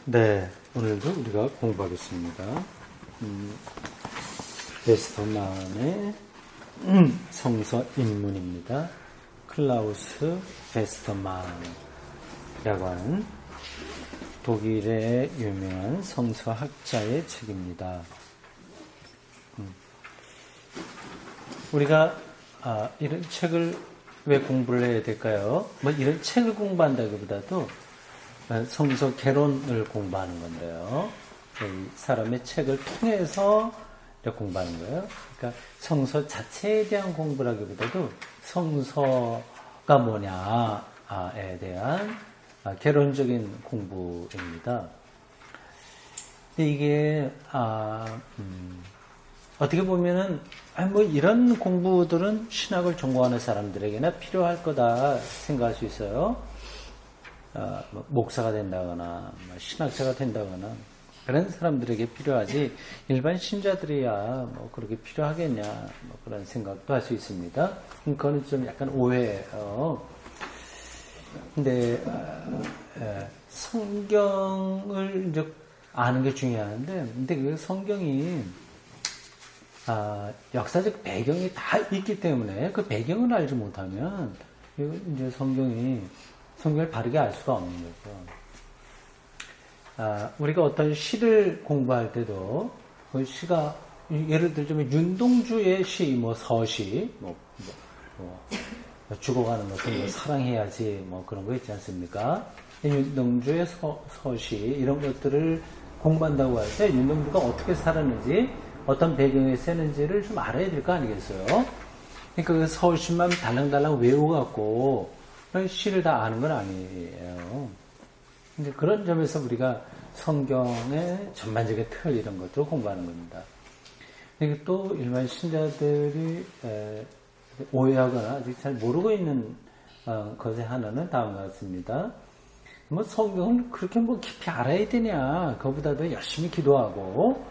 네, 오늘도 우리가 공부하겠습니다. 베스터만의 성서 입문입니다. 클라우스 베스터만이라고 하는 독일의 유명한 성서학자의 책입니다. 우리가 이런 책을 왜 공부를 해야 될까요? 뭐 이런 책을 공부한다기보다도 성서 개론을 공부하는 건데요. 이 사람의 책을 통해서 공부하는 거예요. 그러니까 성서 자체에 대한 공부라기보다도 성서가 뭐냐에 대한 개론적인 공부입니다. 근데 이게 어떻게 보면은 뭐 이런 공부들은 신학을 전공하는 사람들에게나 필요할 거다 생각할 수 있어요. 목사가 된다거나 신학자가 된다거나 그런 사람들에게 필요하지 일반 신자들이야 뭐 그렇게 필요하겠냐 뭐 그런 생각도 할 수 있습니다. 그거는 좀 약간 오해예요. 근데 성경을 이제 아는 게 중요한데 근데 그 성경이 역사적 배경이 다 있기 때문에 그 배경을 알지 못하면 이제 성경을 바르게 알 수가 없는 거죠. 우리가 어떤 시를 공부할 때도 그 시가 예를 들자면 윤동주의 시, 뭐 서시, 죽어가는 것은 뭐 사랑해야지 뭐 그런 거 있지 않습니까? 윤동주의 서시 이런 것들을 공부한다고 할 때 윤동주가 어떻게 살았는지 어떤 배경에 쓰는지를 좀 알아야 될 거 아니겠어요? 그러니까 그 서시만 달랑달랑 외워갖고 시를 다 아는 건 아니에요. 근데 그런 점에서 우리가 성경의 전반적인 틀 이런 것도 공부하는 겁니다. 그리고 또 일반 신자들이 오해하거나 아직 잘 모르고 있는 것의 하나는 다음과 같습니다. 뭐 성경을 그렇게 뭐 깊이 알아야 되냐? 그거보다도 열심히 기도하고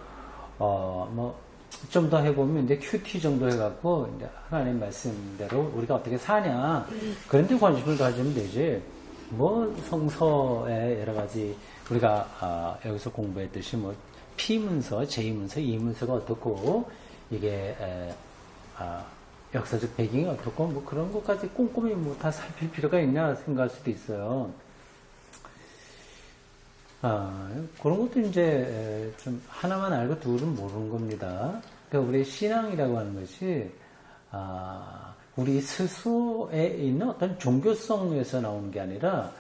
좀 더 해보면 이제 큐티 정도 해갖고 이제 하나님 말씀대로 우리가 어떻게 사냐 그런데 관심을 가지면 되지. 뭐 성서에 여러 가지 우리가 여기서 공부했듯이 뭐 P문서, J문서, E문서가 어떻고 이게 역사적 배경이 어떻고 뭐 그런 것까지 꼼꼼히 뭐 다 살필 필요가 있냐 생각할 수도 있어요. 그런 것도 이제 좀 하나만 알고 둘은 모르는 겁니다. 그러니까 우리 신앙이라고 하는 것이 우리 스스로에 있는 어떤 종교성에서 나오는 게 아니라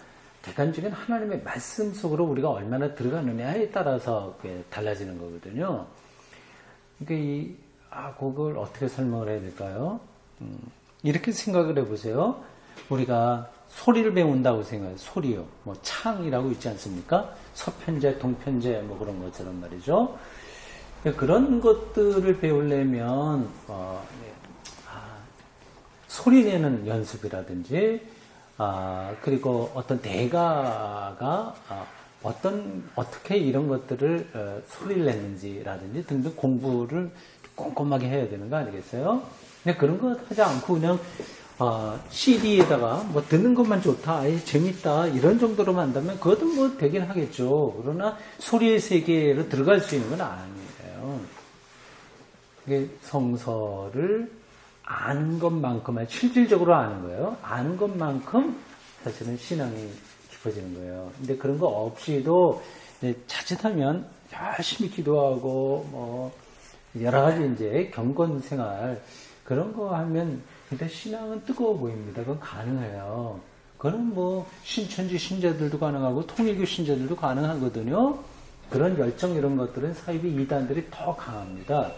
객관적인 하나님의 말씀 속으로 우리가 얼마나 들어가느냐에 따라서 달라지는 거거든요. 그러니까 그걸 어떻게 설명을 해야 될까요? 이렇게 생각을 해보세요. 우리가 소리를 배운다고 생각해요. 소리요. 뭐 창이라고 있지 않습니까? 서편제, 동편제 뭐 그런 것처럼 말이죠. 그런 것들을 배우려면 소리 내는 연습이라든지 그리고 어떤 대가가 어떻게 이런 것들을 소리를 냈는지라든지 등등 공부를 꼼꼼하게 해야 되는 거 아니겠어요? 근데 그런 거 하지 않고 그냥 CD에다가 뭐 듣는 것만 좋다, 재밌다 이런 정도로만 한다면 그것도 뭐 되긴 하겠죠. 그러나 소리의 세계로 들어갈 수 있는 건 아니에요. 이게 성서를 아는 것만큼 실질적으로 아는 거예요. 아는 것만큼 사실은 신앙이 깊어지는 거예요. 근데 그런 거 없이도 자칫하면 열심히 기도하고 뭐 여러 가지 이제 경건 생활 그런 거 하면 근데 신앙은 뜨거워 보입니다. 그건 가능해요. 그건 뭐 신천지 신자들도 가능하고 통일교 신자들도 가능하거든요. 그런 열정 이런 것들은 사이비 이단들이 더 강합니다.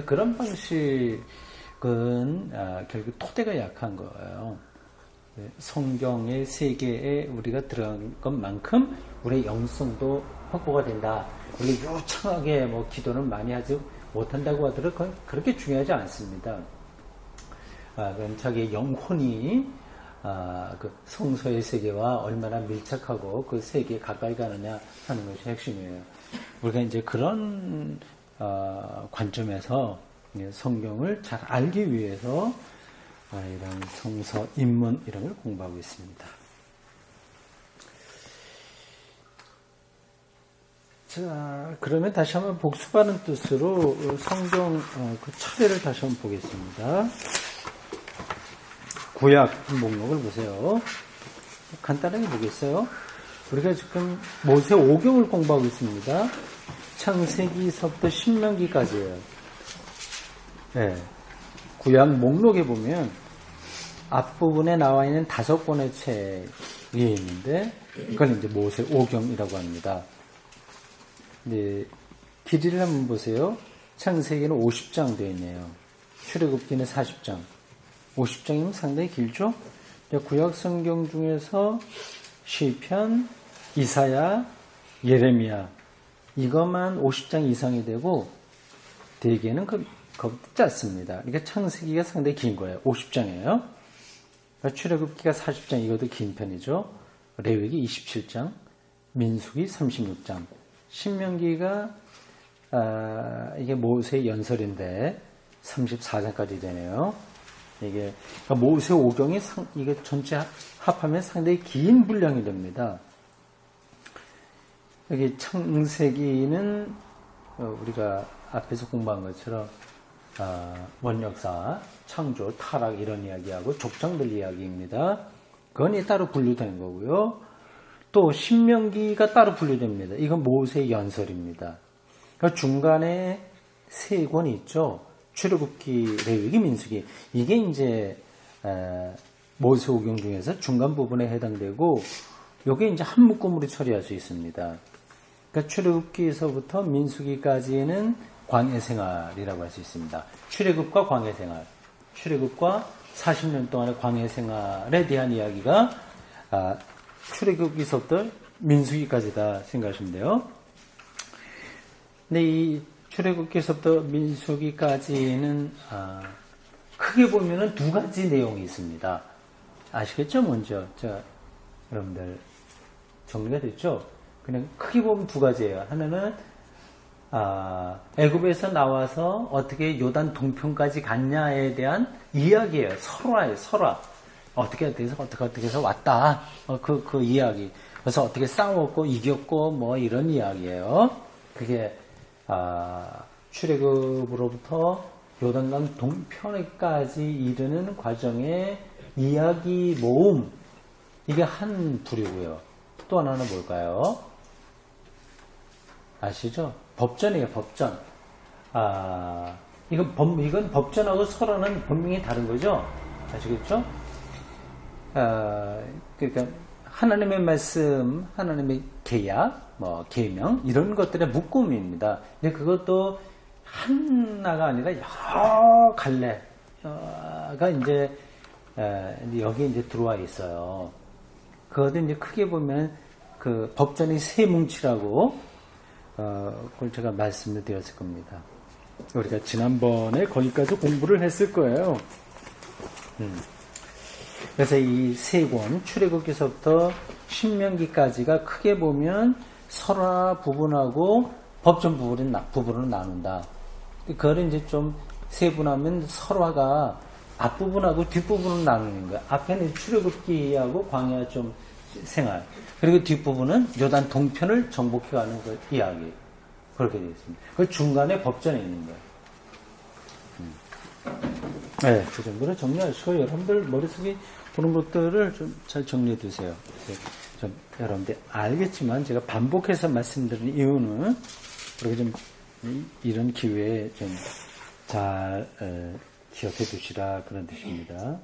그런 방식은 결국 토대가 약한 거예요. 성경의 세계에 우리가 들어간 것만큼 우리의 영성도 확보가 된다. 우리 유창하게 뭐 기도는 많이 하지 못한다고 하더라도 그건 그렇게 중요하지 않습니다. 그럼 자기의 영혼이 그 성서의 세계와 얼마나 밀착하고 그 세계에 가까이 가느냐 하는 것이 핵심이에요. 우리가 이제 그런 관점에서 성경을 잘 알기 위해서 이런 성서 입문 이런 걸 공부하고 있습니다. 자, 그러면 다시 한번 복습하는 뜻으로 성경 그 차례를 다시 한번 보겠습니다. 구약 목록을 보세요. 간단하게 보겠어요. 우리가 지금 모세 오경을 공부하고 있습니다. 창세기서부터 신명기까지예요. 네. 구약 목록에 보면 앞부분에 나와 있는 5권의 책 위에 있는데 그걸 이제 모세 오경이라고 합니다. 네, 길이를 한번 보세요. 창세기는 50장 되어 있네요. 출애굽기는 40장. 50장이면 상당히 길죠? 구약 성경 중에서 시편, 이사야, 예레미야 이것만 50장 이상이 되고 대개는 그것보다 짧습니다. 그러니까 창세기가 상당히 긴 거예요. 50장이에요. 출애굽기가 40장 이것도 긴 편이죠. 레위기 27장, 민수기 36장, 신명기가 이게 모세의 연설인데 34장까지 되네요. 이게 그러니까 모세 오경이 이게 전체 합하면 상당히 긴 분량이 됩니다. 여기 창세기는 우리가 앞에서 공부한 것처럼 원역사, 창조, 타락 이런 이야기하고 족장들 이야기입니다. 그건 따로 분류되는 거고요. 또 신명기가 따로 분류됩니다. 이건 모세의 연설입니다. 그러니까 중간에 3권이 있죠. 출애굽기, 레위기, 민수기. 이게 이제 모세오경 중에서 중간 부분에 해당되고 이게 이제 한 묶음으로 처리할 수 있습니다. 그러니까 출애굽기에서부터 민수기까지는 광야 생활이라고 할 수 있습니다. 출애굽과 광야 생활, 출애굽과 40년 동안의 광야 생활에 대한 이야기가 출애굽기서부터 민수기까지다 생각하시면 돼요. 근데 이 출애굽기서부터 민수기까지는 크게 보면은 2가지 내용이 있습니다. 아시겠죠? 먼저 여러분들 정리가 됐죠? 그냥 크게 보면 2가지예요. 하나는 애굽에서 나와서 어떻게 요단 동편까지 갔냐에 대한 이야기예요. 설화. 어떻게 해서 왔다. 그 이야기. 그래서 어떻게 싸웠고 이겼고 뭐 이런 이야기예요. 그게 출애굽으로부터 요단강 동편에까지 이르는 과정의 이야기 모음. 이게 한 부류고요. 또 하나는 뭘까요? 아시죠? 법전이에요, 법전. 이건 법전하고 설화는 분명히 다른 거죠? 아시겠죠? 그러니까, 하나님의 말씀, 하나님의 계약, 계명, 이런 것들의 묶음입니다. 근데 그것도 하나가 아니라 여러 갈래가 이제, 여기에 이제 들어와 있어요. 그것도 이제 크게 보면 그 법전이 3뭉치라고 그걸 제가 말씀을 드렸을 겁니다. 우리가 지난번에 거기까지 공부를 했을 거예요. 그래서 이 3권 출애굽기서부터 신명기까지가 크게 보면 설화 부분하고 법전 부분으로 나눈다. 그거를 이제 좀 세분하면 설화가 앞부분하고 뒷부분으로 나누는 거예요. 앞에는 출애굽기하고 광야 좀 생활. 그리고 뒷부분은 요단 동편을 정복해가는 그 이야기. 그렇게 되어 있습니다. 그 중간에 법전에 있는 거예요. 네, 그 정도로 정리하시고 여러분들 머릿속에 그런 것들을 좀 잘 정리해 두세요. 좀 여러분들 알겠지만 제가 반복해서 말씀드리는 이유는 그리고 좀 이런 기회에 좀 잘 기억해 두시라 그런 뜻입니다.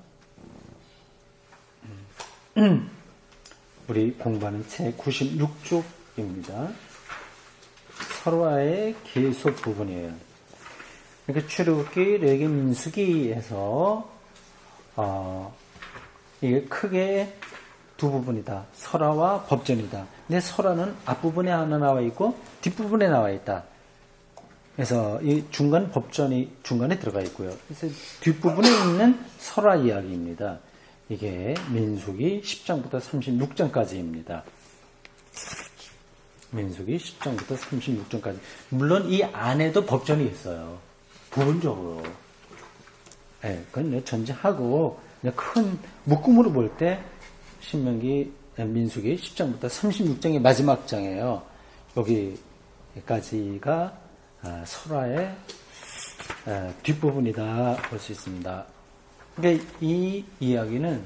우리 공부하는 책 96쪽입니다. 설화의 계속 부분이에요. 그러니까 출애굽기, 레위기, 민수기에서 이게 크게 2부분이다. 설화와 법전이다. 근데 설화는 앞부분에 하나 나와 있고 뒷부분에 나와 있다. 그래서 이 중간 법전이 중간에 들어가 있고요. 그래서 뒷부분에 있는 설화 이야기입니다. 이게 민수기 10장부터 36장까지입니다. 민수기 10장부터 36장까지. 물론 이 안에도 법전이 있어요. 부분적으로. 네, 그건 전제하고 큰 묶음으로 볼 때 신명기, 민수기 10장부터 36장의 마지막 장이에요. 여기 여기까지가 설화의 뒷부분이다 볼 수 있습니다. 그러니까 이 이야기는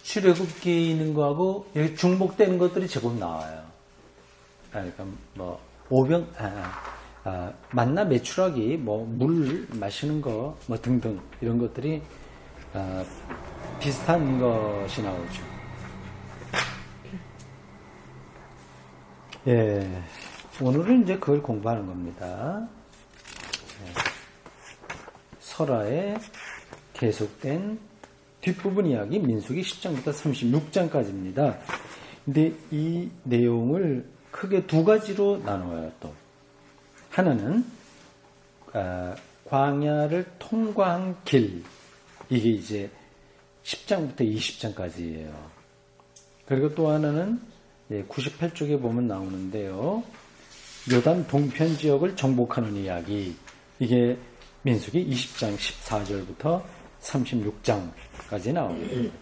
출애굽기에 있는 거하고 여기 중복되는 것들이 제법 나와요. 그러니까 뭐 오병 만나 메추라기 뭐 물 마시는 거 뭐 등등 이런 것들이 비슷한 것이 나오죠. 예, 오늘은 이제 그걸 공부하는 겁니다. 설화의 계속된 뒷부분 이야기 민수기 10장부터 36장까지입니다. 근데 이 내용을 크게 두 가지로 나누어요. 또 하나는 광야를 통과한 길, 이게 이제 10장부터 20장까지예요. 그리고 또 하나는 98쪽에 보면 나오는데요. 요단 동편 지역을 정복하는 이야기, 이게 민수기 20장 14절부터 36장까지 나오게 됩니다.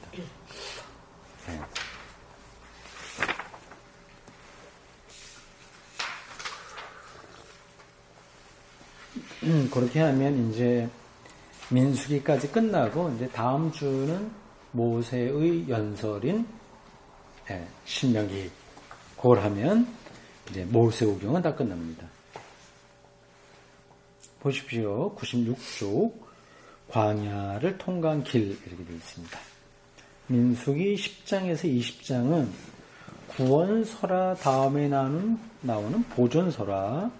그렇게 하면 이제 민수기까지 끝나고 이제 다음 주는 모세의 연설인 신명기, 그걸 하면 이제 모세오경은 다 끝납니다. 보십시오. 96쪽 광야를 통과한 길 이렇게 되어 있습니다. 민수기 10장에서 20장은 구원설화 다음에 나오는 보존설화,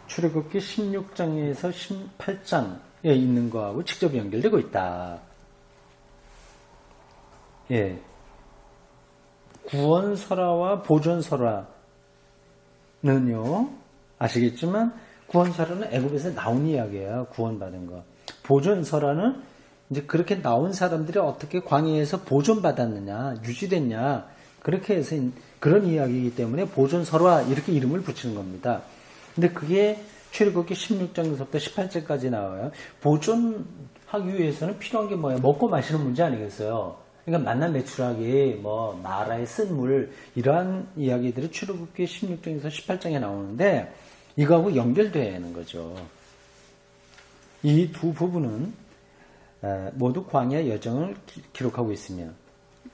출애굽기 16장에서 18장에 있는 거하고 직접 연결되고 있다. 예, 구원설화와 보존설화는요, 아시겠지만 구원설화는 애굽에서 나온 이야기예요. 구원받은 거. 보존설화는 이제 그렇게 나온 사람들이 어떻게 광야에서 보존받았느냐, 유지됐냐, 그렇게 해서 그런 이야기이기 때문에 보존설화 이렇게 이름을 붙이는 겁니다. 근데 그게 출애굽기 16장에서부터 18장까지 나와요. 보존하기 위해서는 필요한 게 뭐예요? 먹고 마시는 문제 아니겠어요? 그러니까 만나 메추라기, 뭐 마라의 쓴 물, 이러한 이야기들이 출애굽기 16장에서 18장에 나오는데 이거하고 연결되는 거죠. 이 두 부분은 모두 광야 여정을 기록하고 있으며,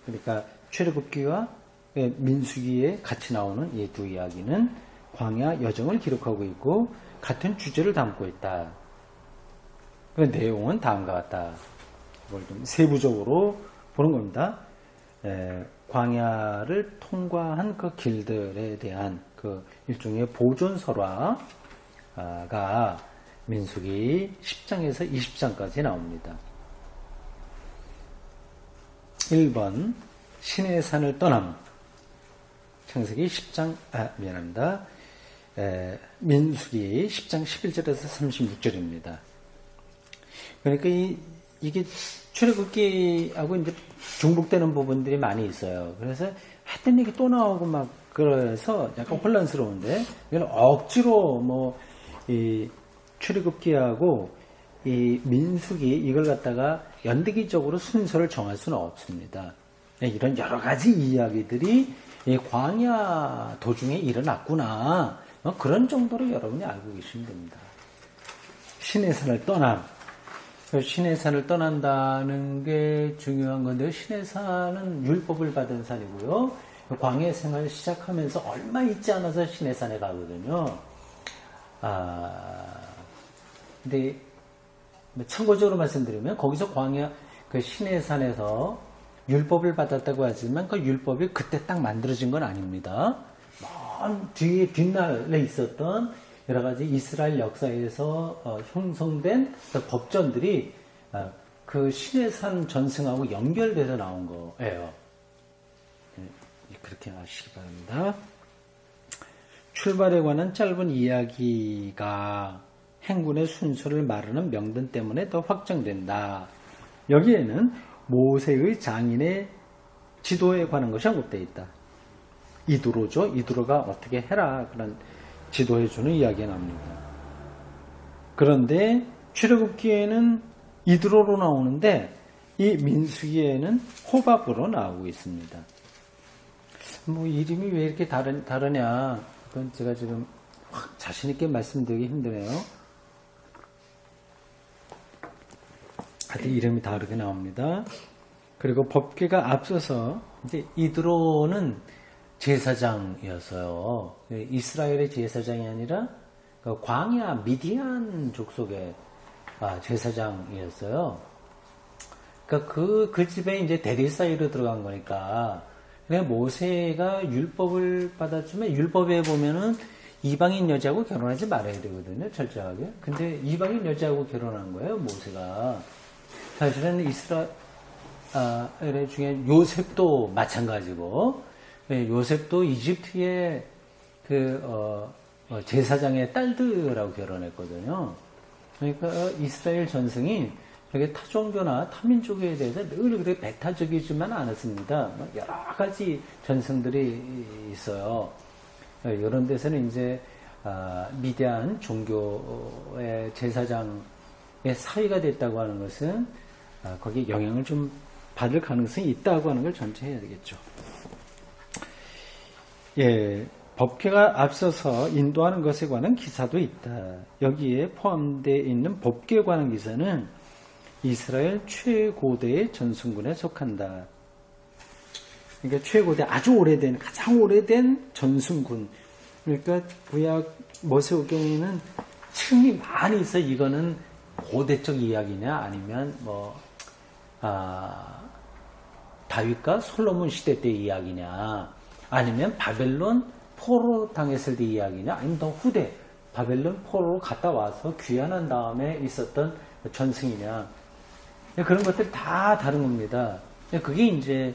그러니까 출애굽기와 민수기에 같이 나오는 이 두 이야기는 광야 여정을 기록하고 있고 같은 주제를 담고 있다. 그 내용은 다음과 같다. 이걸 좀 세부적으로 보는 겁니다. 광야를 통과한 그 길들에 대한 그 일종의 보존설화가 민수기 10장에서 20장까지 나옵니다. 1번 시내산을 떠남, 창세기 10장 미안합니다. 민수기 10장 11절에서 36절입니다. 그러니까 이게 출애굽기하고 이제 중복되는 부분들이 많이 있어요. 그래서 하여튼 이게 또 나오고 막 그래서 약간 혼란스러운데, 이건 억지로 이 출애굽기하고 이 민수기 이걸 갖다가 연대기적으로 순서를 정할 수는 없습니다. 이런 여러 가지 이야기들이 이 광야 도중에 일어났구나, 그런 정도로 여러분이 알고 계시면 됩니다. 시내산을 떠남, 시내산을 떠난다는 게 중요한 건데요. 시내산은 율법을 받은 산이고요. 광야 생활 시작하면서 얼마 있지 않아서 시내산에 가거든요. 근데 참고적으로 말씀드리면 거기서 광야 그 시내산에서 율법을 받았다고 하지만 그 율법이 그때 딱 만들어진 건 아닙니다. 먼 뒤에 뒷날에 있었던 여러 가지 이스라엘 역사에서 형성된 그 법전들이 그 시내산 전승하고 연결돼서 나온 거예요. 그렇게 아시기 바랍니다. 출발에 관한 짧은 이야기가 행군의 순서를 말하는 명분 때문에 더 확정된다. 여기에는 모세의 장인의 지도에 관한 것이 언급되어 있다. 이두로죠. 이두로가 어떻게 해라, 그런 지도해주는 이야기가 나옵니다. 그런데 출애굽기에는 이두로로 나오는데 이 민수기에는 호밥으로 나오고 있습니다. 뭐 이름이 왜 이렇게 다르냐? 그건 제가 지금 확 자신있게 말씀드리기 힘드네요. 하여튼 이름이 다르게 나옵니다. 그리고 법궤가 앞서서 이제 이드로는 제사장이었어요. 이스라엘의 제사장이 아니라 광야 미디안 족속의 제사장이었어요. 그러니까 그 집에 이제 대리 사이로 들어간 거니까. 그러니까 모세가 율법을 받았지만 율법에 보면은 이방인 여자하고 결혼하지 말아야 되거든요, 철저하게. 근데 이방인 여자하고 결혼한 거예요, 모세가. 사실은 이스라엘 중에 요셉도 마찬가지고, 요셉도 이집트의 제사장의 딸들하고 결혼했거든요. 그러니까 이스라엘 전승이 되게 타종교나 타민족에 대해서 늘 그렇게 배타적이지만 않았습니다. 여러 가지 전승들이 있어요. 이런 데서는 이제 미디안 종교의 제사장의 사위가 됐다고 하는 것은 거기에 영향을 좀 받을 가능성이 있다고 하는 걸 전제해야 되겠죠. 예, 법궤가 앞서서 인도하는 것에 관한 기사도 있다. 여기에 포함되어 있는 법궤에 관한 기사는 이스라엘 최고대의 전승군에 속한다. 그러니까 최고대, 아주 오래된, 가장 오래된 전승군. 그러니까 구약 모세오경에는 층이 많이 있어. 이거는 고대적 이야기냐, 아니면 다윗과 솔로몬 시대 때 이야기냐, 아니면 바벨론 포로 당했을 때 이야기냐, 아니면 더 후대 바벨론 포로로 갔다 와서 귀환한 다음에 있었던 전승이냐, 그런 것들이 다 다른 겁니다. 그게 이제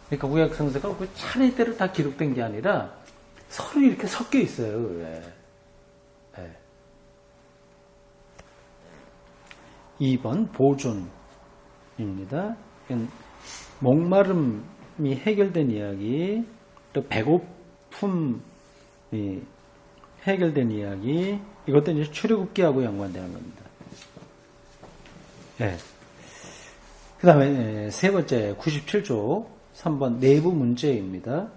그러니까 구약 성서가 그 차례대로 다 기록된 게 아니라 서로 이렇게 섞여 있어요. 네. 2번 보존입니다. 목마름이 해결된 이야기, 또 배고픔이 해결된 이야기, 이것도 이제 출애굽기하고 연관되는 겁니다. 네. 그 다음에 세 번째 97조 3번 내부 문제입니다.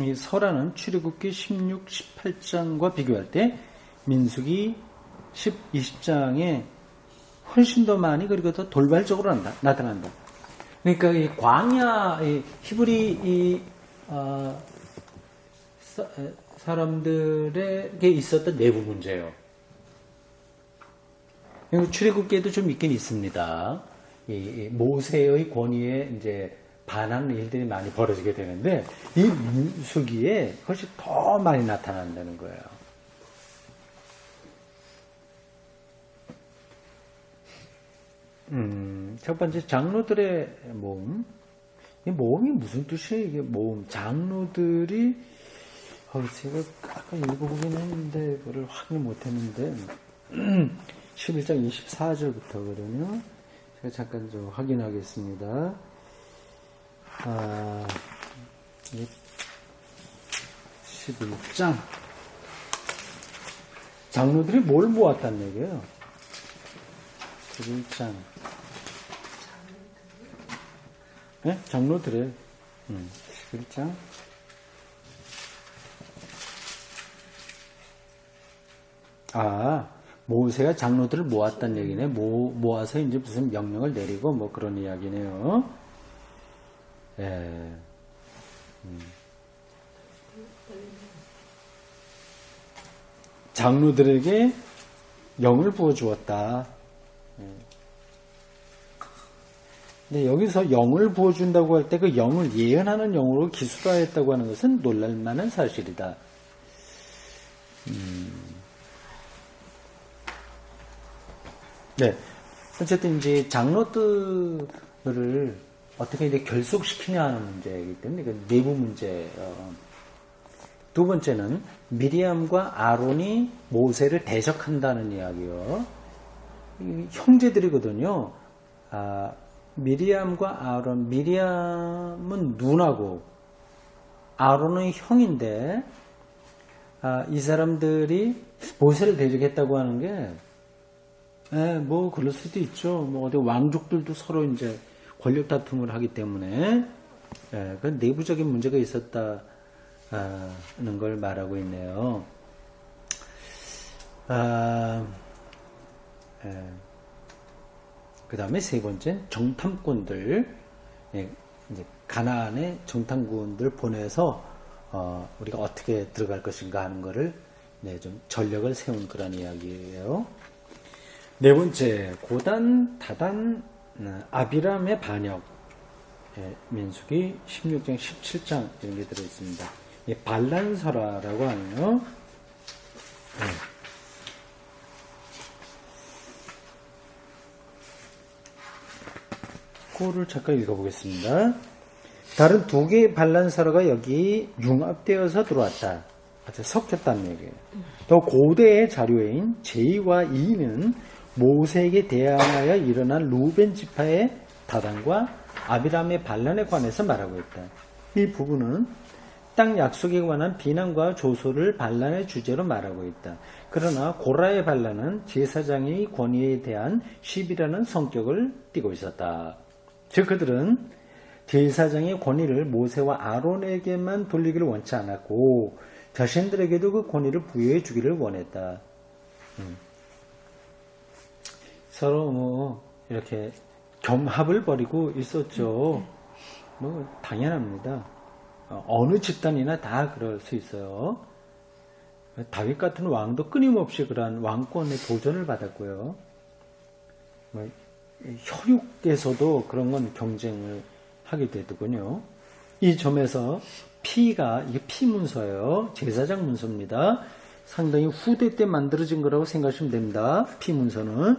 이 설화는 출애굽기 16, 18장과 비교할 때 민수기 10, 20장에 훨씬 더 많이, 그리고 더 돌발적으로 나타난다. 그러니까 이 광야, 이 히브리 사람들에게 있었던 내부 문제예요. 출애굽기에도 좀 있긴 있습니다. 이 모세의 권위에 이제 반하는 일들이 많이 벌어지게 되는데, 이 민수기에 그것이 더 많이 나타난다는 거예요. 첫 번째, 장로들의 모음. 이 모음이 무슨 뜻이에요? 이게 모음. 장로들이, 제가 아까 읽어보긴 했는데, 그걸 확인을 못 했는데, 11장 24절부터거든요. 제가 잠깐 좀 확인하겠습니다. 11장. 장로들이 뭘 모았다는 얘기예요? 11장. 네? 장로들의 11장. 모세가 장로들을 모았다는 얘기네. 모아서 이제 무슨 명령을 내리고 뭐 그런 이야기네요. 예. 장로들에게 영을 부어주었다. 근데 여기서 영을 부어준다고 할 때 그 영을 예언하는 영으로 기술화했다고 하는 것은 놀랄만한 사실이다. 네. 어쨌든 이제 장로들을 어떻게 이제 결속시키냐 하는 문제이기 때문에 그 내부 문제예요. 두 번째는 미리암과 아론이 모세를 대적한다는 이야기요. 형제들이거든요. 미리암과 아론, 미리암은 누나고 아론은 형인데, 이 사람들이 모세를 대적했다고 하는 게, 뭐 그럴 수도 있죠. 뭐 어디 왕족들도 서로 이제 권력 다툼을 하기 때문에, 그 내부적인 문제가 있었다 하는 걸 말하고 있네요. 그 다음에 세 번째, 정탐꾼들. 이제 가나안에 정탐꾼들 보내서 우리가 어떻게 들어갈 것인가 하는 거를 좀 전력을 세운 그런 이야기예요. 네 번째, 고단, 다단, 아비람의 반역. 민수기 16장, 17장 이런 게 들어있습니다. 반란설화라고 하네요. 그거를 잠깐 읽어보겠습니다. 다른 두 개의 반란설화가 여기 융합되어서 들어왔다. 섞였다는 얘기예요. 더 고대의 자료인 제2와 2는 모세에게 대항하여 일어난 루벤 지파의 다단과 아비람의 반란에 관해서 말하고 있다. 이 부분은 땅 약속에 관한 비난과 조소를 반란의 주제로 말하고 있다. 그러나 고라의 반란은 제사장의 권위에 대한 시비라는 성격을 띠고 있었다. 즉 그들은 제사장의 권위를 모세와 아론에게만 돌리기를 원치 않았고 자신들에게도 그 권위를 부여해 주기를 원했다. 서로 이렇게 겸합을 벌이고 있었죠. 당연합니다. 어느 집단이나 다 그럴 수 있어요. 다윗 같은 왕도 끊임없이 그러한 왕권의 도전을 받았고요. 혈육에서도 그런 건 경쟁을 하게 되더군요. 이 점에서 피가, 이게 피문서예요. 제사장 문서입니다. 상당히 후대 때 만들어진 거라고 생각하시면 됩니다. 피문서는.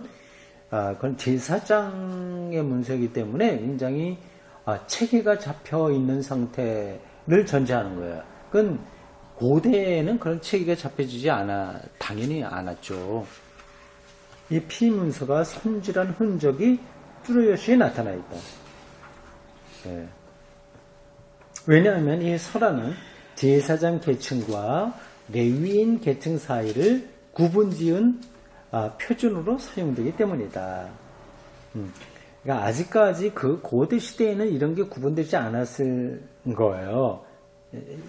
그건 제사장의 문서이기 때문에 굉장히 체계가 잡혀 있는 상태를 전제하는 거예요. 그건 고대에는 그런 체계가 잡혀지지 당연히 않았죠. 이 피문서가 손질한 흔적이 뚜렷이 나타나 있다. 네. 왜냐하면 이 설화는 제사장 계층과 레위인 계층 사이를 구분지은 표준으로 사용되기 때문이다. 그러니까 아직까지 그 고대 시대에는 이런 게 구분되지 않았을 거예요.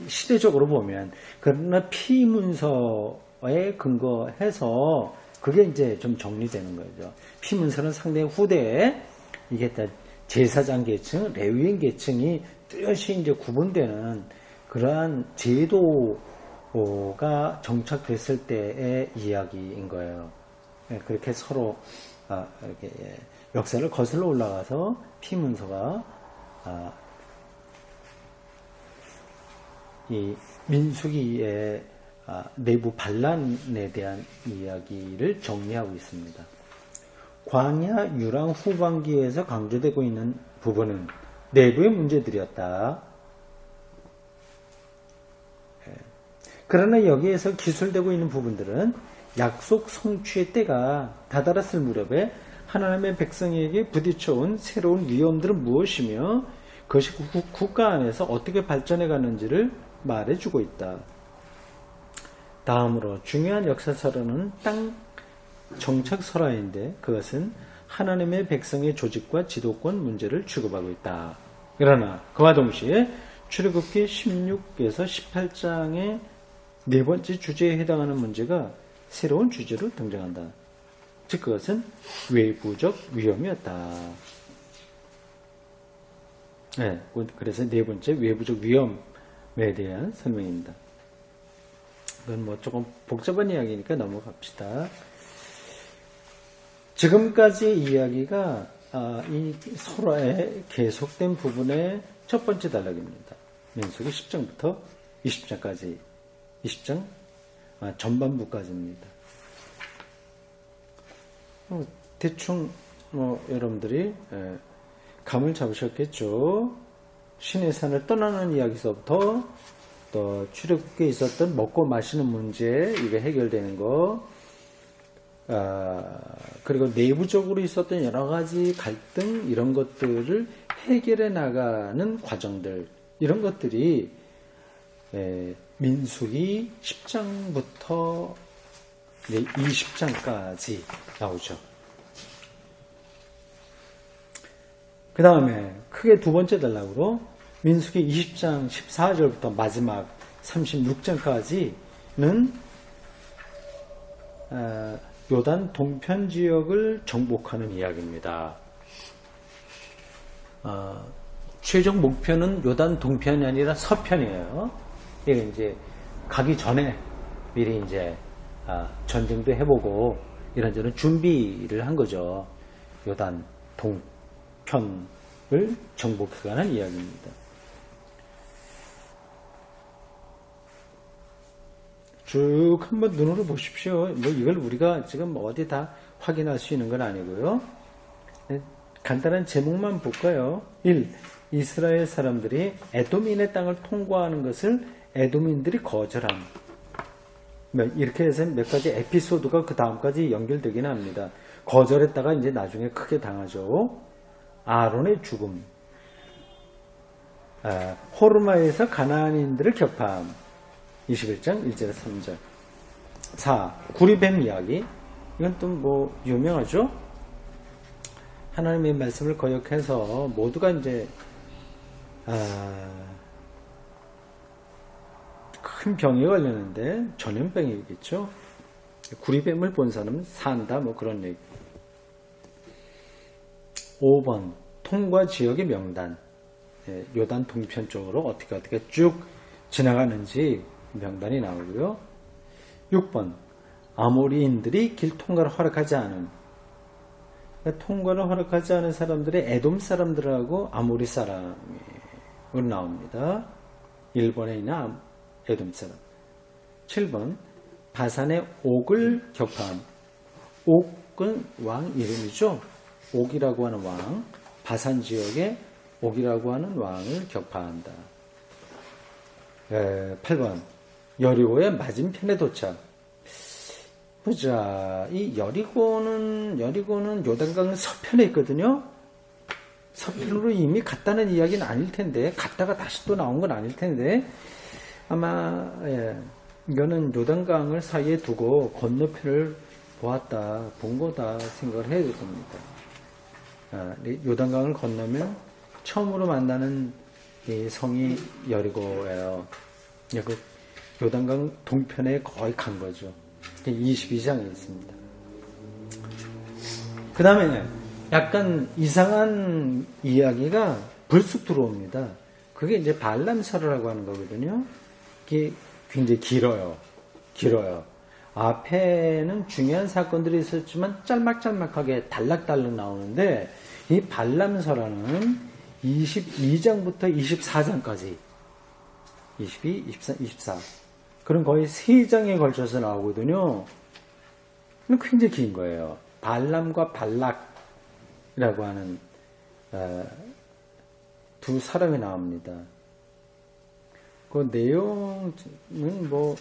시대적으로 보면. 그러나 피문서에 근거해서 그게 이제 좀 정리되는 거죠. 피문서는 상당히 후대에 이게 제사장 계층, 레위인 계층이 뚜렷이 이제 구분되는 그러한 제도가 정착됐을 때의 이야기인 거예요. 그렇게 서로 이렇게 역사를 거슬러 올라가서 피문서가 이 민수기의 내부 반란에 대한 이야기를 정리하고 있습니다. 광야 유랑 후반기에서 강조되고 있는 부분은 내부의 문제들이었다. 그러나 여기에서 기술되고 있는 부분들은 약속 성취의 때가 다다랐을 무렵에 하나님의 백성에게 부딪혀온 새로운 위험들은 무엇이며 그것이 국가 안에서 어떻게 발전해 가는지를 말해주고 있다. 다음으로 중요한 역사설화는 땅 정착설화인데 그것은 하나님의 백성의 조직과 지도권 문제를 취급하고 있다. 그러나 그와 동시에 출애굽기 16에서 18장의 네 번째 주제에 해당하는 문제가 새로운 주제로 등장한다. 즉 그것은 외부적 위험이었다. 네, 그래서 네 번째 외부적 위험에 대한 설명입니다. 이건 뭐 조금 복잡한 이야기니까 넘어갑시다. 지금까지 이야기가 이 설화의 계속된 부분의 첫 번째 단락입니다. 민수기 10장부터 20장까지 20장 전반부까지입니다. 대충 여러분들이 감을 잡으셨겠죠. 시내산을 떠나는 이야기서부터 또 출애굽기에 있었던 먹고 마시는 문제 이게 해결되는 거, 그리고 내부적으로 있었던 여러 가지 갈등 이런 것들을 해결해 나가는 과정들 이런 것들이 민수기 10장부터 20장까지 나오죠. 그 다음에 크게 두 번째 단락으로 민수기 20장 14절부터 마지막 36장까지는 요단 동편 지역을 정복하는 이야기입니다. 최종 목표는 요단 동편이 아니라 서편이에요. 이게 이제 가기 전에 미리 이제 전쟁도 해보고 이런저런 준비를 한 거죠. 요단 동편을 정복해가는 이야기입니다. 쭉 한번 눈으로 보십시오. 뭐 이걸 우리가 지금 어디 다 확인할 수 있는 건 아니고요. 간단한 제목만 볼까요? 1. 이스라엘 사람들이 에돔인의 땅을 통과하는 것을 에돔인들이 거절함. 이렇게 해서 몇 가지 에피소드가 그 다음까지 연결되긴 합니다. 거절했다가 이제 나중에 크게 당하죠. 아론의 죽음. 호르마에서 가나안인들을 격파함. 21장 1절에서 3절. 4. 구리뱀 이야기. 이건 또 뭐 유명하죠? 하나님의 말씀을 거역해서 모두가 이제 큰 병에 걸렸는데 전염병이겠죠. 구리뱀을 본 사람은 산다 뭐 그런 얘기. 5번 통과 지역의 명단. 요단 동편 쪽으로 어떻게 쭉 지나가는지 명단이 나오고요. 6번 아모리인들이 길 통과를 허락하지 않은, 통과를 허락하지 않은 사람들이 에돔 사람들하고 아모리 사람으로 나옵니다. 일본에 있는 에돔 사람. 7번 바산의 옥을 격파함. 옥은 왕 이름이죠. 옥이라고 하는 왕, 바산 지역에 옥이라고 하는 왕을 격파한다. 8번 여리고의 맞은편에 도착. 보자. 이 여리고는 요단강 서편에 있거든요. 서편으로 이미 갔다는 이야기는 아닐 텐데, 갔다가 다시 또 나온 건 아닐 텐데, 아마 이거는 요단강을 사이에 두고 건너편을 보았다, 본 거다 생각을 해야 될 겁니다. 요단강을 건너면 처음으로 만나는 이 성이 여리고예요. 그 요단강 동편에 거의 간 거죠. 22장에 있습니다. 그 다음에 약간 이상한 이야기가 불쑥 들어옵니다. 그게 이제 발람설이라고 하는 거거든요. 이게 굉장히 길어요. 앞에는 중요한 사건들이 있었지만 짤막짤막하게 달락달락 나오는데, 이 발람설화는 22장부터 24장까지 22, 23, 24 그런 거의 3장에 걸쳐서 나오거든요. 굉장히 긴 거예요. 발람과 발락이라고 하는 두 사람이 나옵니다. 그 내용은 뭐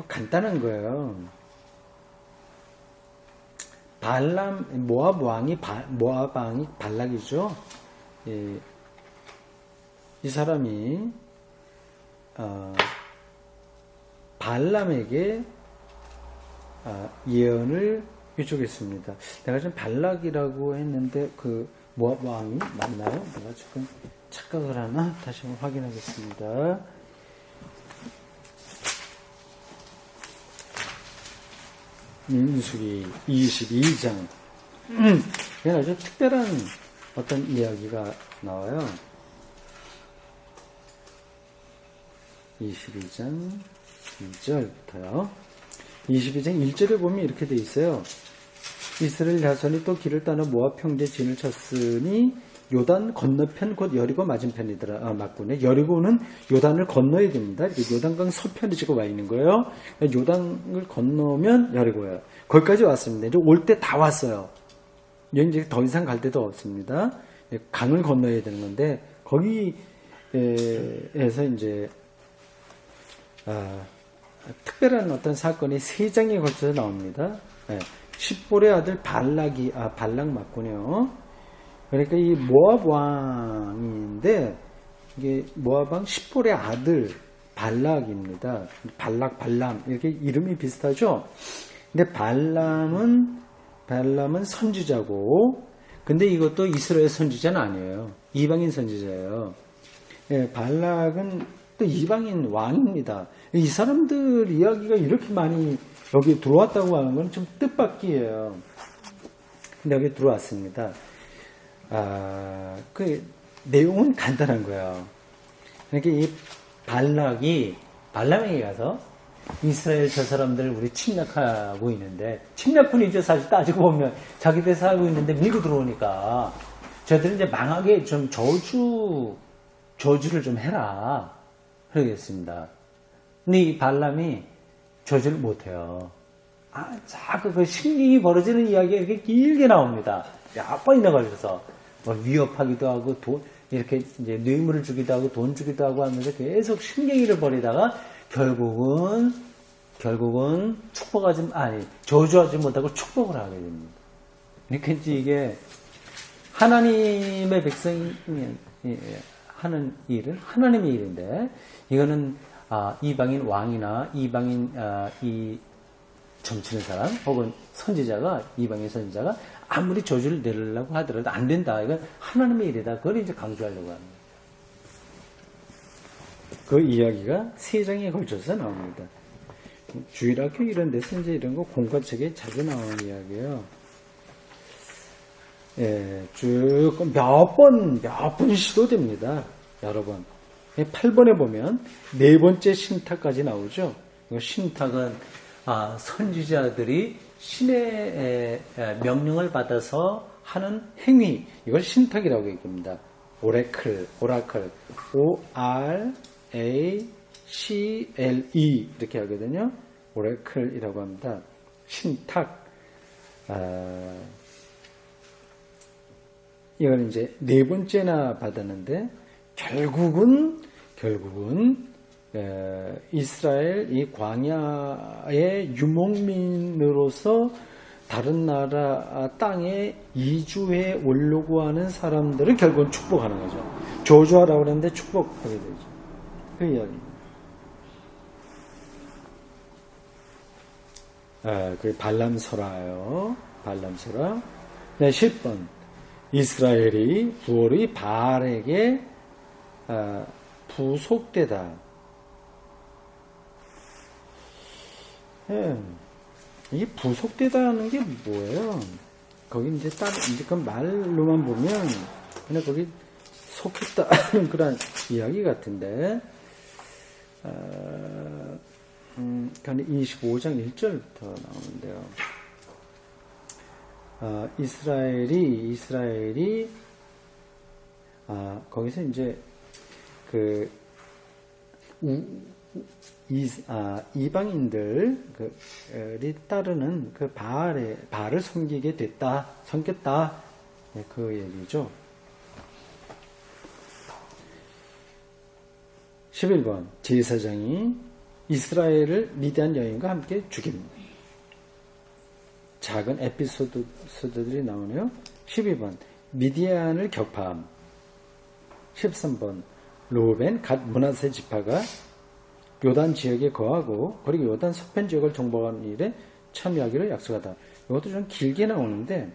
간단한 거예요. 모압 왕이 발락이죠. 이 사람이 발람에게 예언을 해주겠습니다. 내가 지금 발락이라고 했는데 그 모압 왕이 맞나요? 내가 지금 착각을 하나? 다시 한번 확인하겠습니다. 민수기 22장. 이건 아주 특별한 어떤 이야기가 나와요. 22장 2절부터요. 22장 1절에 보면 이렇게 돼 있어요. 이스라엘 자손이 또 길을 따라 모압 평지에 진을 쳤으니 요단 건너편 곧 여리고 맞은편이더라. 맞군요. 여리고는 요단을 건너야 됩니다. 요단강 서편에 지금 와 있는 거예요. 요단을 건너면 여리고예요. 거기까지 왔습니다. 이제 올 때 다 왔어요. 이제 더 이상 갈 데도 없습니다. 강을 건너야 되는 건데 거기에서 이제 특별한 어떤 사건이 3장에 걸쳐서 나옵니다. 십볼의 아들 발락 맞군요. 그러니까 이 모압 왕인데 이게 모압 왕 십볼의 아들 발락입니다. 발람 이렇게 이름이 비슷하죠. 근데 발람은 선지자고, 근데 이것도 이스라엘 선지자는 아니에요. 이방인 선지자예요. 예, 발락은 또 이방인 왕입니다. 이 사람들 이야기가 이렇게 많이 여기 들어왔다고 하는 건 좀 뜻밖이에요. 근데 여기 들어왔습니다. 그 내용은 간단한 거예요. 그러니까 이 발람에게 가서 이스라엘 저 사람들 우리 침략하고 있는데, 침략군이죠. 사실 따지고 보면 자기들 살고 있는데 밀고 들어오니까 저들은 이제 망하게 좀 저주를 좀 해라 그러겠습니다. 근데 이 발람이 저주를 못해요. 자꾸 그 심ring이 벌어지는 이야기가 이렇게 길게 나옵니다. 몇 번이나 걸려서 뭐 위협하기도 하고 이렇게 이제 뇌물을 주기도 하고 돈 주기도 하고 하면서 계속 심경이를 벌이다가 결국은 저주하지 못하고 축복을 하게 됩니다. 그러니까 이게 하나님의 백성이 하는 일은 하나님의 일인데, 이거는 이방인 왕이나 이방인 이 점치는 사람 혹은 이방인 선지자가 아무리 저주를 내리려고 하더라도 안 된다. 이건 하나님의 일이다. 그걸 이제 강조하려고 합니다. 그 이야기가 3장에 걸쳐서 나옵니다. 주일학교 이런 데서 이제 이런 거 공과책에 자주 나오는 이야기예요. 예, 쭉 몇 번 시도됩니다. 여러 번. 8번에 보면 4번째 신탁까지 나오죠. 신탁은 선지자들이 신의 명령을 받아서 하는 행위, 이걸 신탁이라고 얘기합니다. 오라클, O-R-A-C-L-E 이렇게 하거든요. 오라클이라고 합니다. 신탁. 이걸 이제 4번째나 받았는데, 결국은 이스라엘 이 광야의 유목민으로서 다른 나라 땅에 이주해 오려고 하는 사람들을 결국은 축복하는 거죠. 저주하라고 그랬는데 축복하게 되죠. 그 이야기입니다. 그 발람설화요. 발람설화. 네, 10번. 이스라엘이 부월의 바알에게 부속되다. 이게 부속되다는 게 뭐예요? 거기 이제 그 말로만 보면 그냥 거기 속했다는 그런 이야기 같은데, 25장 1절부터 나오는데요. 이스라엘이 거기서 이제 그 이방인들이 따르는 그 바알을 섬겼다. 네, 그 얘기죠. 11번 제사장이 이스라엘을 미디안 여인과 함께 죽입니다. 작은 에피소드들이 나오네요. 12번 미디안을 격파함. 13번 루벤 갓 므낫세 지파가 요단 지역에 거하고 그리고 요단 서편 지역을 정복하는 일에 참여하기를 약속하다. 이것도 좀 길게 나오는데,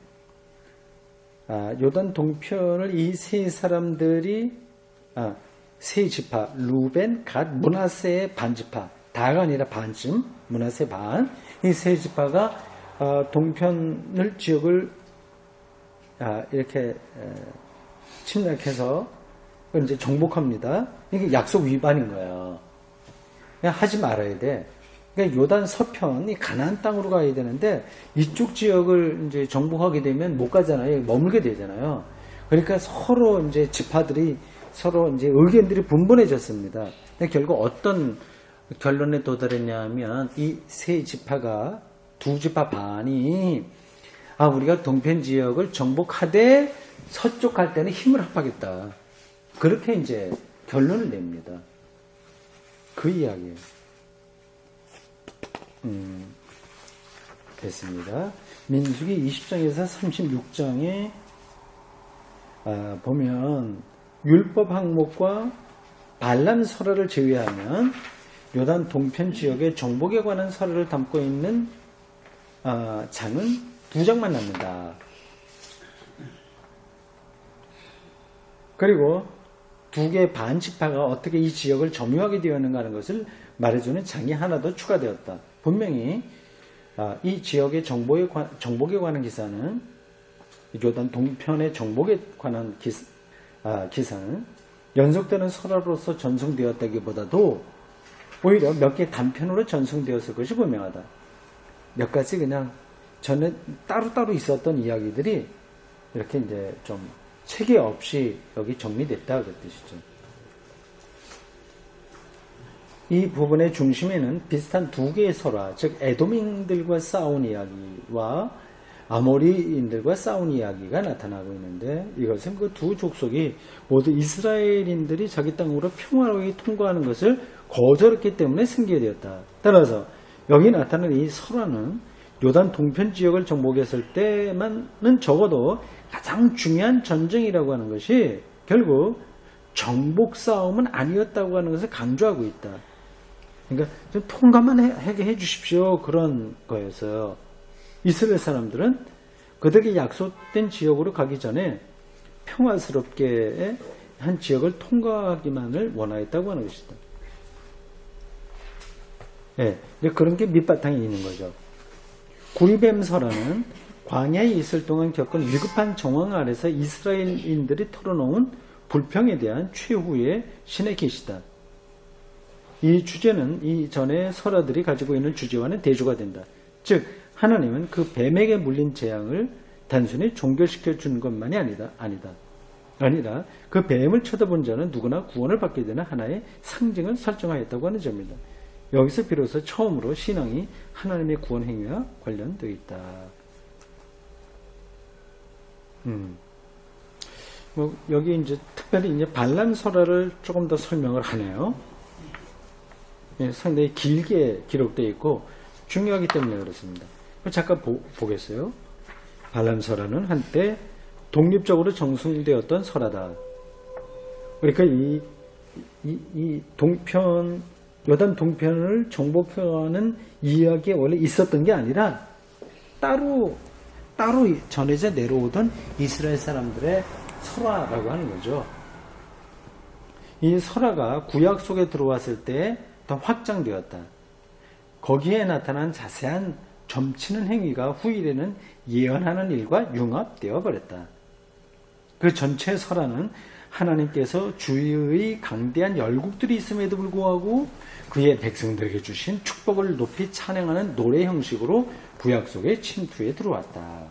요단 동편을 이 세 사람들이 세 지파 루벤 갓 므낫세의 반지파, 다가 아니라 반쯤, 므낫세 반, 이 세 지파가 동편을 지역을 이렇게 침략해서 이제 정복합니다. 이게 약속 위반인 거예요. 그냥 하지 말아야 돼. 그러니까 요단 서편이 가나안 땅으로 가야 되는데 이쪽 지역을 이제 정복하게 되면 못 가잖아요. 머물게 되잖아요. 그러니까 서로 이제 지파들이 서로 이제 의견들이 분분해졌습니다. 근데 결국 어떤 결론에 도달했냐면 이 세 지파가 두 지파 반이 우리가 동편 지역을 정복하되 서쪽 갈 때는 힘을 합하겠다. 그렇게 이제 결론을 냅니다. 그 이야기예요. 됐습니다. 민수기 20장에서 36장에 보면 율법 항목과 발람 설화를 제외하면 요단 동편 지역의 정복에 관한 설화를 담고 있는 장은 2장만 남는다. 그리고 두 개의 반지파가 어떻게 이 지역을 점유하게 되었는가 하는 것을 말해주는 장이 하나 더 추가되었다. 분명히 이 지역의 정복에 관한 기사는 요단 동편의 정복에 관한 기사는 연속되는 설화로서 전송되었다기보다도 오히려 몇 개 단편으로 전송되었을 것이 분명하다. 몇 가지 그냥 전에 따로따로 있었던 이야기들이 이렇게 이제 좀 체계 없이 여기 정리됐다 그 뜻이죠. 이 부분의 중심에는 비슷한 두 개의 설화, 즉 에돔인들과 싸운 이야기와 아모리인들과 싸운 이야기가 나타나고 있는데, 이것은 그 두 족속이 모두 이스라엘인들이 자기 땅으로 평화롭게 통과하는 것을 거절했기 때문에 생기게 되었다. 따라서 여기 나타나는 이 설화는 요단 동편 지역을 정복했을 때만은 적어도 가장 중요한 전쟁이라고 하는 것이 결국 정복 싸움은 아니었다고 하는 것을 강조하고 있다. 그러니까 좀 통과만 하게 해주십시오, 그런 거였어요. 이스라엘 사람들은 그들에게 약속된 지역으로 가기 전에 평화스럽게 한 지역을 통과하기만을 원하였다고 하는 것이다. 네, 그런 게 밑바탕에 있는 거죠. 구리뱀 설화는 광야에 있을 동안 겪은 위급한 정황 아래서 이스라엘인들이 털어놓은 불평에 대한 최후의 신의 계시다. 이 주제는 이전의 설화들이 가지고 있는 주제와는 대조가 된다. 즉 하나님은 그 뱀에게 물린 재앙을 단순히 종결시켜 주는 것만이 아니라 그 뱀을 쳐다본 자는 누구나 구원을 받게 되는 하나의 상징을 설정하였다고 하는 점입니다. 여기서 비로소 처음으로 신앙이 하나님의 구원 행위와 관련되어 있다. 여기 이제 특별히 이제 발람 설화를 조금 더 설명을 하네요. 예, 상당히 길게 기록되어 있고 중요하기 때문에 그렇습니다. 잠깐 보겠어요. 발람 설화는 한때 독립적으로 정승되었던 설화다. 그러니까 이 동편, 요단 동편을 정복하는 이야기에 원래 있었던 게 아니라 따로 전해져 내려오던 이스라엘 사람들의 설화라고 하는 거죠. 이 설화가 구약 속에 들어왔을 때 더 확장되었다. 거기에 나타난 자세한 점치는 행위가 후일에는 예언하는 일과 융합되어 버렸다. 그 전체 설화는 하나님께서 주위의 강대한 열국들이 있음에도 불구하고 그의 백성들에게 주신 축복을 높이 찬양하는 노래 형식으로 구약 속에 침투해 들어왔다.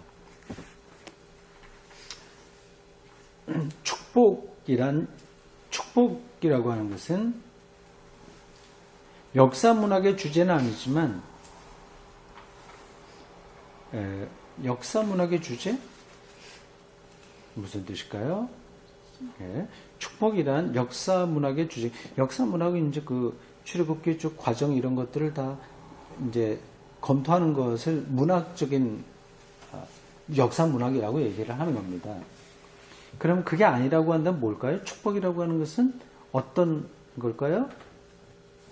축복이라고 하는 것은 역사 문학의 주제는 아니지만 역사 문학의 주제? 무슨 뜻일까요? 축복이란 역사 문학의 주제. 역사 문학은 이제 그 출애굽기 쭉 과정 이런 것들을 다 이제 검토하는 것을 문학적인 역사 문학이라고 얘기를 하는 겁니다. 그럼 그게 아니라고 한다면 뭘까요? 축복이라고 하는 것은 어떤 걸까요?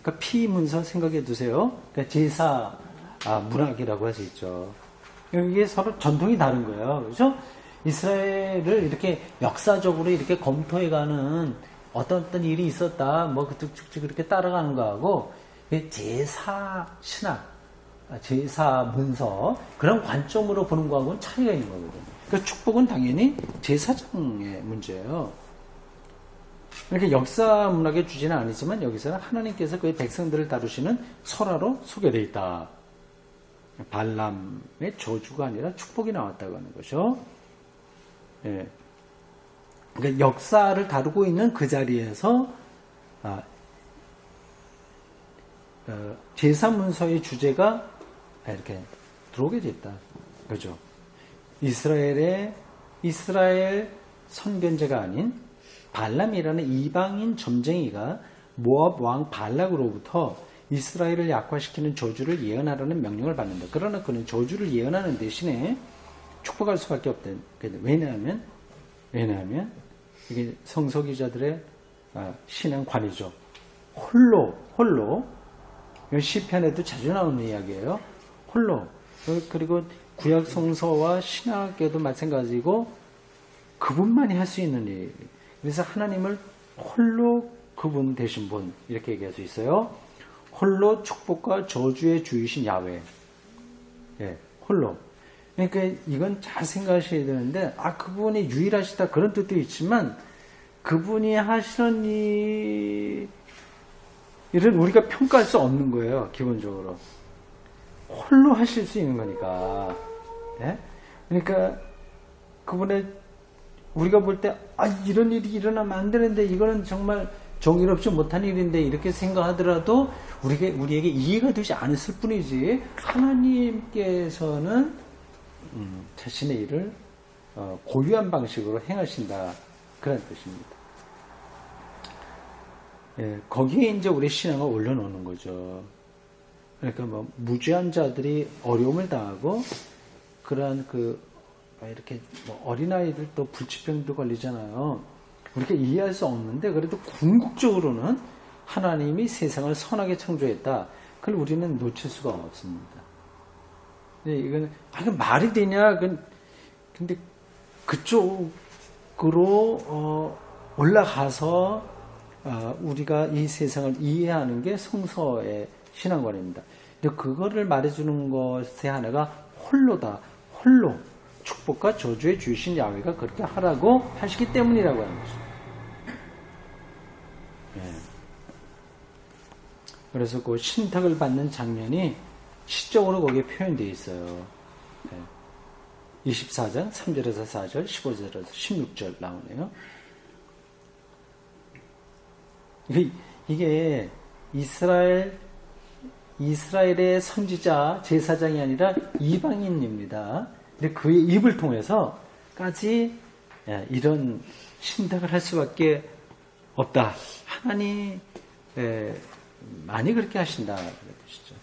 그러니까 피문서 생각해 두세요. 그러니까 제사 문학이라고 할 수 있죠. 이게 서로 전통이 다른 거예요. 그렇죠? 이스라엘을 이렇게 역사적으로 이렇게 검토해가는 어떤 일이 있었다, 뭐 그렇게 따라가는 거하고 제사 신학, 제사 문서 그런 관점으로 보는 거하고는 차이가 있는 거거든요. 그러니까 축복은 당연히 제사장의 문제예요. 이렇게 역사 문학의 주제는 아니지만 여기서는 하나님께서 그의 백성들을 다루시는 설화로 소개되어 있다. 발람의 저주가 아니라 축복이 나왔다고 하는 거죠. 예. 그러니까 역사를 다루고 있는 그 자리에서 제사 문서의 주제가 이렇게 들어오게 됐다. 그죠? 이스라엘 선견제가 아닌 발람이라는 이방인 점쟁이가 모압 왕 발락으로부터 이스라엘을 약화시키는 저주를 예언하라는 명령을 받는다. 그러나 그는 저주를 예언하는 대신에 축복할 수밖에 없다. 왜냐하면 이게 성서기자들의 신앙관이죠. 홀로 시편에도 자주 나오는 이야기예요. 홀로. 그리고 구약 성서와 신학에도 마찬가지고 그분만이 할 수 있는 일. 그래서 하나님을 홀로 그분 되신 분 이렇게 얘기할 수 있어요. 홀로 축복과 저주의 주이신 야훼. 예, 홀로. 그러니까 이건 잘 생각하셔야 되는데 그분이 유일하시다 그런 뜻도 있지만 그분이 하시는 일은 우리가 평가할 수 없는 거예요. 기본적으로. 홀로 하실 수 있는 거니까. 예? 그러니까 그분의 우리가 볼 때 이런 일이 일어나면 안 되는데 이거는 정말 정의롭지 못한 일인데 이렇게 생각하더라도 우리에게 이해가 되지 않았을 뿐이지 하나님께서는 자신의 일을 고유한 방식으로 행하신다 그런 뜻입니다. 예, 거기에 이제 우리 신앙을 올려놓는 거죠. 그러니까 뭐 무죄한 자들이 어려움을 당하고 그러한 이렇게 뭐 어린아이들도 불치병도 걸리잖아요. 우리가 이해할 수 없는데 그래도 궁극적으로는 하나님이 세상을 선하게 창조했다. 그걸 우리는 놓칠 수가 없습니다. 이건 말이 되냐? 근데 그쪽으로 올라가서 우리가 이 세상을 이해하는 게 성서의 신앙관입니다. 근데 그거를 말해주는 것의 하나가 홀로다. 홀로 축복과 저주의 주신 야훼가 그렇게 하라고 하시기 때문이라고 하는 것입니다. 예. 그래서 그 신탁을 받는 장면이 시적으로 거기에 표현되어 있어요. 예. 24장 3절에서 4절, 15절에서 16절 나오네요. 이게 이스라엘의 선지자 제사장이 아니라 이방인입니다. 근데 그의 입을 통해서까지 이런 신탁을 할 수밖에 없다. 하나님 많이 그렇게 하신다. 그러시죠.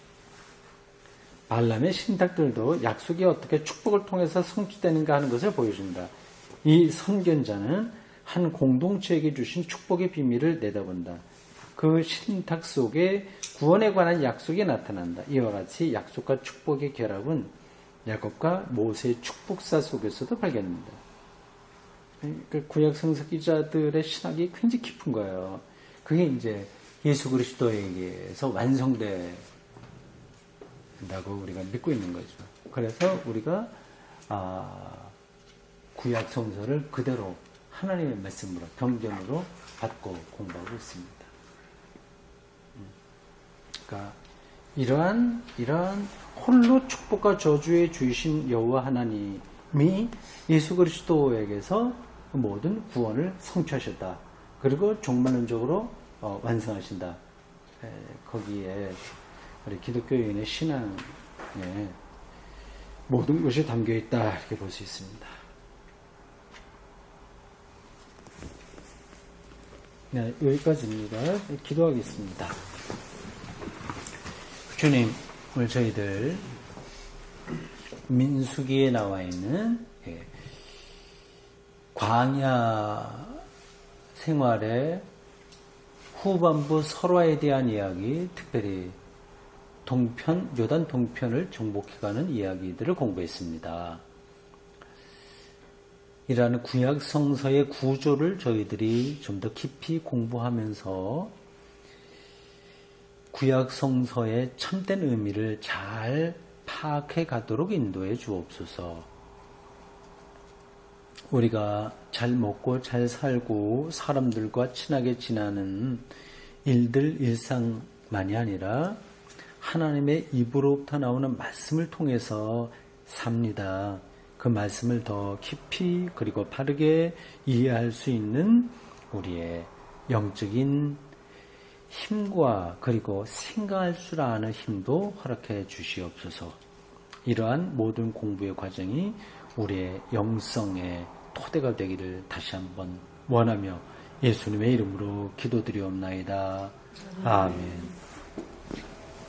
발람의 신탁들도 약속이 어떻게 축복을 통해서 성취되는가 하는 것을 보여준다. 이 선견자는 한 공동체에게 주신 축복의 비밀을 내다본다. 그 신탁 속에 구원에 관한 약속이 나타난다. 이와 같이 약속과 축복의 결합은 야곱과 모세의 축복사 속에서도 발견됩니다. 그 구약 성서 기자들의 신학이 굉장히 깊은 거예요. 그게 이제 예수 그리스도에게서 완성된다고 우리가 믿고 있는 거죠. 그래서 우리가 구약 성서를 그대로 하나님의 말씀으로 경전으로 받고 공부하고 있습니다. 그러니까 이러한 홀로 축복과 저주의 주이신 여호와 하나님이 예수 그리스도에게서 모든 구원을 성취하셨다. 그리고 종말론적으로 완성하신다. 거기에 우리 기독교인의 신앙에 모든 것이 담겨 있다 이렇게 볼 수 있습니다. 네, 여기까지입니다. 기도하겠습니다. 주님, 오늘 저희들 민수기에 나와 있는 광야 생활의 후반부 설화에 대한 이야기, 특별히 요단 동편을 정복해가는 이야기들을 공부했습니다. 이러한 구약 성서의 구조를 저희들이 좀 더 깊이 공부하면서 구약 성서의 참된 의미를 잘 파악해 가도록 인도해 주옵소서. 우리가 잘 먹고 잘 살고 사람들과 친하게 지내는 일상만이 아니라 하나님의 입으로부터 나오는 말씀을 통해서 삽니다. 그 말씀을 더 깊이 그리고 바르게 이해할 수 있는 우리의 영적인 힘과 그리고 생각할 줄 아는 힘도 허락해 주시옵소서. 이러한 모든 공부의 과정이 우리의 영성의 토대가 되기를 다시 한번 원하며 예수님의 이름으로 기도드리옵나이다. 아멘.